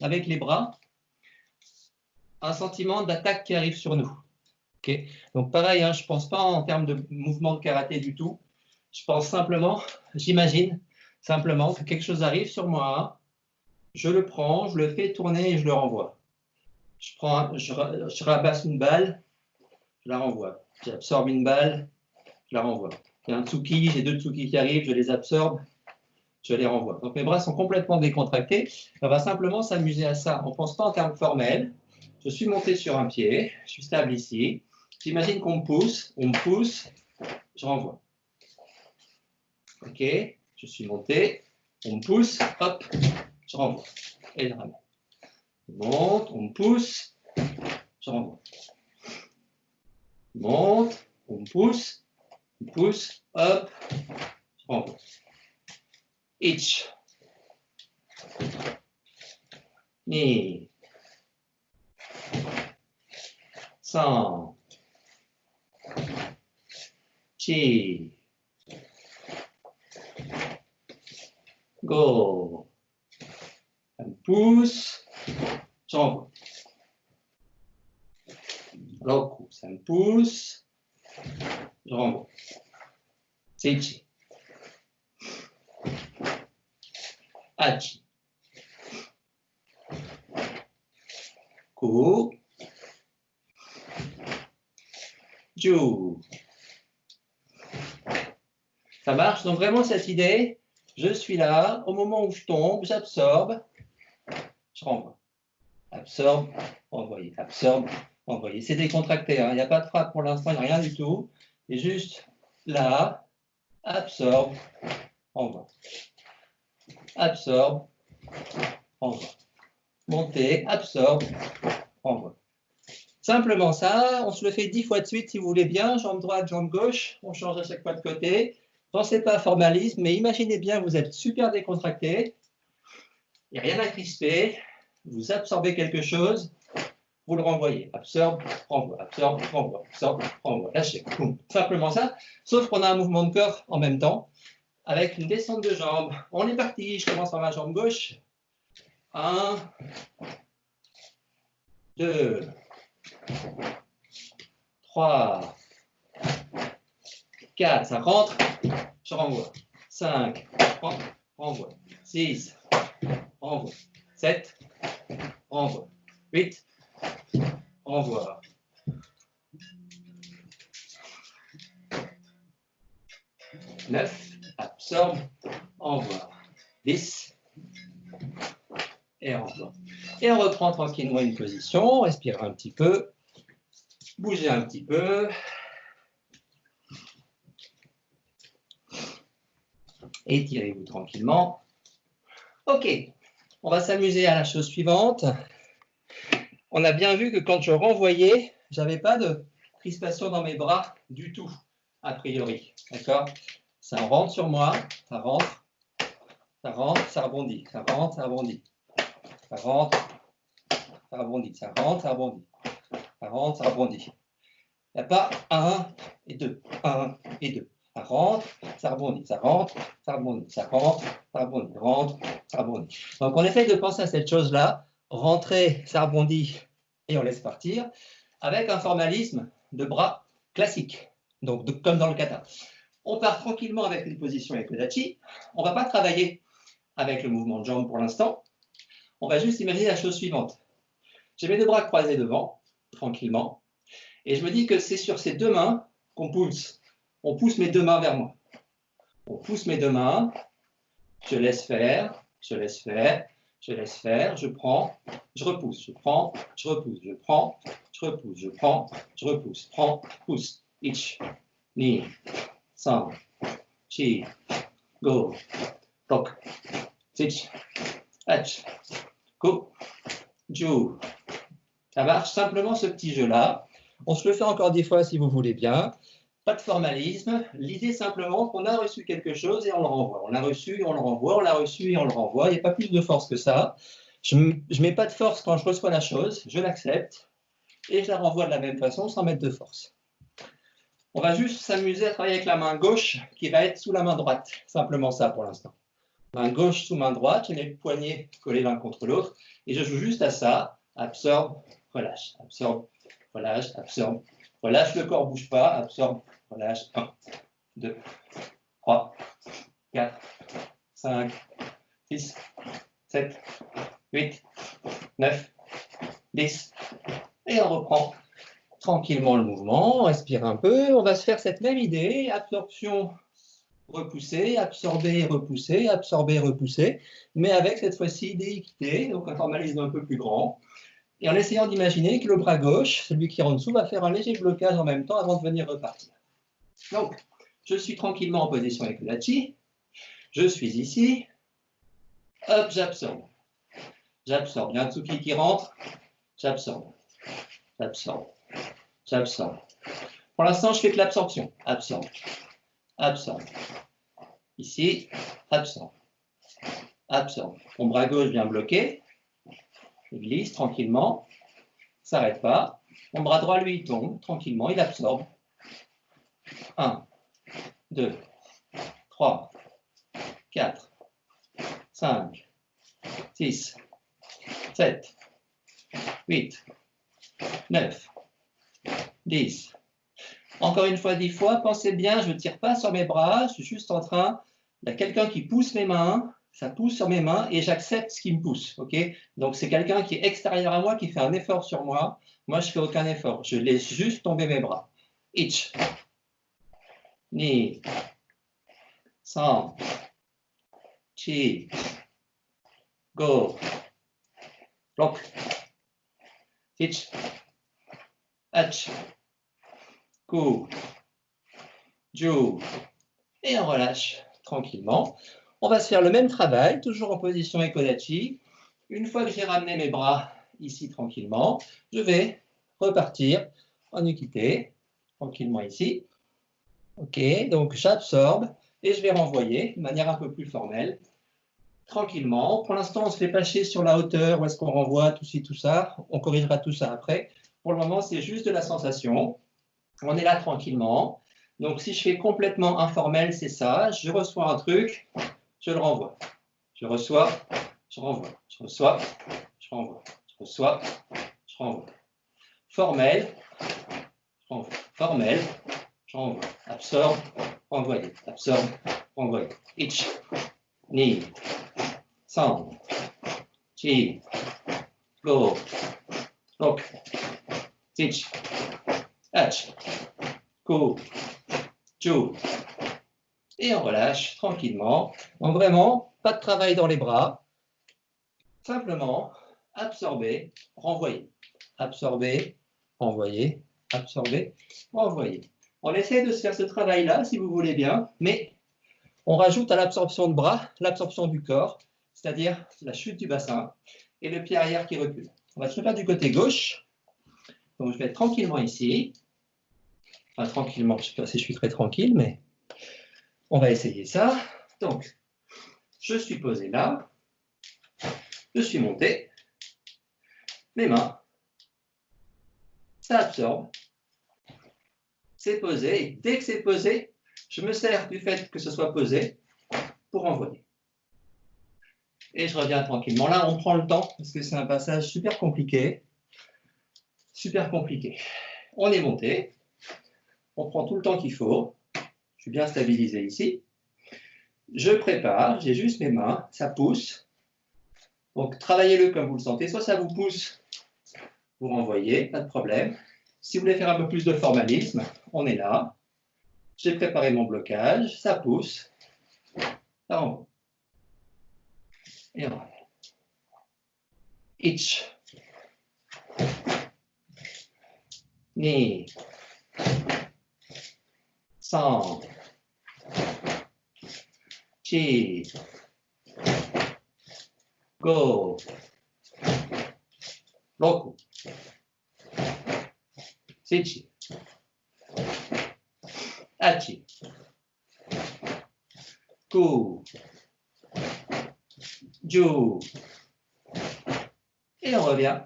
avec les bras, un sentiment d'attaque qui arrive sur nous. Okay. Donc pareil, hein, je ne pense pas en termes de mouvement de karaté du tout. Je pense simplement, j'imagine simplement que quelque chose arrive sur moi, je le prends, je le fais tourner et je le renvoie. Je rabasse une balle, je la renvoie. J'absorbe une balle, je la renvoie. Il y a un tsuki, j'ai deux tsuki qui arrivent, je les absorbe, je les renvoie. Donc mes bras sont complètement décontractés. On va simplement s'amuser à ça. On ne pense pas en termes formels. Je suis monté sur un pied, je suis stable ici. J'imagine qu'on me pousse, je renvoie. Ok, je suis monté, on me pousse, hop, je renvoie. Et je ramène. Je monte, on me pousse, je renvoie. Je monte, on me pousse, hop, je renvoie. Ich. Ni. San. Chi. Go. Ça me pousse, je renvoie. Roku, ça me pousse, je renvoie. Seichi. Hachi. Ku. Ju. Ça marche? Donc vraiment cette idée, je suis là, au moment où je tombe, j'absorbe, je renvoie. Absorbe, renvoyer, absorbe, renvoyer. C'est décontracté, hein. Il n'y a pas de frappe pour l'instant, il n'y a rien du tout. C'est juste là, absorbe, renvoie. Absorbe, renvoie. Monter, absorbe, renvoie. Simplement ça, on se le fait 10 fois de suite si vous voulez bien, jambe droite, jambe gauche, on change à chaque fois de côté. Pensez pas à formalisme, mais imaginez bien, vous êtes super décontracté, il n'y a rien à crisper, vous absorbez quelque chose, vous le renvoyez. Absorbe, renvoie, absorbe, renvoie, absorbe, renvoie, lâchez. Boum. Simplement ça, sauf qu'on a un mouvement de corps en même temps, avec une descente de jambes. On est parti, je commence par ma jambe gauche. 1, 2, 3, 4, ça rentre, je renvoie. 5, renvoie. 6, renvoie. 7, renvoie. 8, renvoie. 9, absorbe, envoie. 10, et renvoie. Et on reprend tranquillement une position, respire un petit peu, bougez un petit peu. Étirez-vous tranquillement. Ok, on va s'amuser à la chose suivante. On a bien vu que quand je renvoyais, je n'avais pas de crispation dans mes bras du tout, a priori. D'accord? Ça rentre sur moi, ça rentre, ça rebondit, ça rentre, ça rebondit. Ça rentre, ça rebondit, ça rentre, ça rebondit. Ça rentre, ça rebondit. Il n'y a pas 1 et 2, 1 et 2. Ça rentre, ça rebondit, ça rentre, ça rebondit, ça rentre, ça rebondit, rentre, ça rebondit. Donc on essaye de penser à cette chose-là, rentrer, ça rebondit et on laisse partir, avec un formalisme de bras classique, donc comme dans le kata. On part tranquillement avec une position Ekodachi, on ne va pas travailler avec le mouvement de jambe pour l'instant, on va juste imaginer la chose suivante. J'ai mes deux bras croisés devant, tranquillement, et je me dis que c'est sur ces deux mains qu'on pousse. On pousse mes deux mains vers moi. On pousse mes deux mains, je laisse faire, je laisse faire, je laisse faire, je prends, je repousse, je prends, je repousse, je prends, je repousse, je prends, je repousse, prends, pousse. Ich, ni, san, chi, go, tok, sich, hach, ko, ju. Ça marche simplement ce petit jeu-là. On se le fait encore 10 fois si vous voulez bien. Pas de formalisme. L'idée simplement qu'on a reçu quelque chose et on le renvoie. On l'a reçu et on le renvoie, on l'a reçu et on le renvoie. Il n'y a pas plus de force que ça. Je ne mets pas de force quand je reçois la chose, je l'accepte et je la renvoie de la même façon sans mettre de force. On va juste s'amuser à travailler avec la main gauche qui va être sous la main droite. Simplement ça pour l'instant. Main gauche sous main droite, j'ai les poignets collés l'un contre l'autre, et je joue juste à ça. Absorbe, relâche, absorbe, relâche, absorbe, relâche, le corps ne bouge pas, absorbe, relâche. 1, 2, 3, 4, 5, 6, 7, 8, 9, 10. Et on reprend tranquillement le mouvement, on respire un peu. On va se faire cette même idée, absorption, repousser, absorber, repousser, absorber, repousser, mais avec cette fois-ci des équités, donc un formalisme un peu plus grand. Et en essayant d'imaginer que le bras gauche, celui qui est en dessous, va faire un léger blocage en même temps avant de venir repartir. Donc, je suis tranquillement en position Ekolachi. Je suis ici. Hop, j'absorbe. J'absorbe. Il y a un Tsuki qui rentre. J'absorbe. J'absorbe. J'absorbe. Pour l'instant, je fais que l'absorption. Absorbe. Absorbe. Ici, absorbe. Absorbe. Mon bras gauche vient bloquer. Il glisse tranquillement. Il ne s'arrête pas. Mon bras droit, lui, il tombe tranquillement. Il absorbe. 1, 2, 3, 4, 5, 6, 7, 8, 9, 10. Encore une fois, 10 fois, pensez bien, je ne tire pas sur mes bras, je suis juste en train, il y a quelqu'un qui pousse mes mains, ça pousse sur mes mains et j'accepte ce qui me pousse. Okay, donc c'est quelqu'un qui est extérieur à moi, qui fait un effort sur moi. Moi, je ne fais aucun effort, je laisse juste tomber mes bras. Ich, ni, san, chi, go, rock, ich, ach, ku, ju, et on relâche tranquillement. On va se faire le même travail, toujours en position Ekolachi. Une fois que j'ai ramené mes bras ici tranquillement, je vais repartir en Ukité, tranquillement ici. Ok, donc j'absorbe et je vais renvoyer de manière un peu plus formelle, tranquillement. Pour l'instant, on ne se fait pas chier sur la hauteur, où est-ce qu'on renvoie, tout ci, tout ça. On corrigera tout ça après. Pour le moment, c'est juste de la sensation. On est là tranquillement. Donc, si je fais complètement informel, c'est ça. Je reçois un truc, je le renvoie. Je reçois, je renvoie. Je reçois, je renvoie. Je reçois, je renvoie. Formel, je renvoie. Formel, je renvoie. Absorbe, renvoyer. Absorbe, renvoyer. Ich, ni, san, chi, go, rock, ich, ach, ku, ju. Et on relâche tranquillement. Donc vraiment, pas de travail dans les bras. Simplement, absorber, renvoyer. Absorber, renvoyer, absorber, renvoyer. On essaie de se faire ce travail-là, si vous voulez bien, mais on rajoute à l'absorption de bras l'absorption du corps, c'est-à-dire la chute du bassin et le pied arrière qui recule. On va se le faire du côté gauche. Donc je vais être tranquillement ici. Enfin, tranquillement, je ne sais pas si je suis très tranquille, mais on va essayer ça. Donc, je suis posé là. Je suis monté. Mes mains. Ça absorbe. C'est posé. Et dès que c'est posé, je me sers du fait que ce soit posé pour envoyer. Et je reviens tranquillement. Là, on prend le temps parce que c'est un passage super compliqué. Super compliqué. On est monté. On prend tout le temps qu'il faut. Je suis bien stabilisé ici. Je prépare. J'ai juste mes mains. Ça pousse. Donc, travaillez-le comme vous le sentez. Soit ça vous pousse, vous renvoyez, pas de problème. Si vous voulez faire un peu plus de formalisme, on est là. J'ai préparé mon blocage. Ça pousse. Ça renvoie. Et on revient. Ich. Ni. San. Chi. Go. Roku. Sichi. Achi. Ku. Ju. Et on revient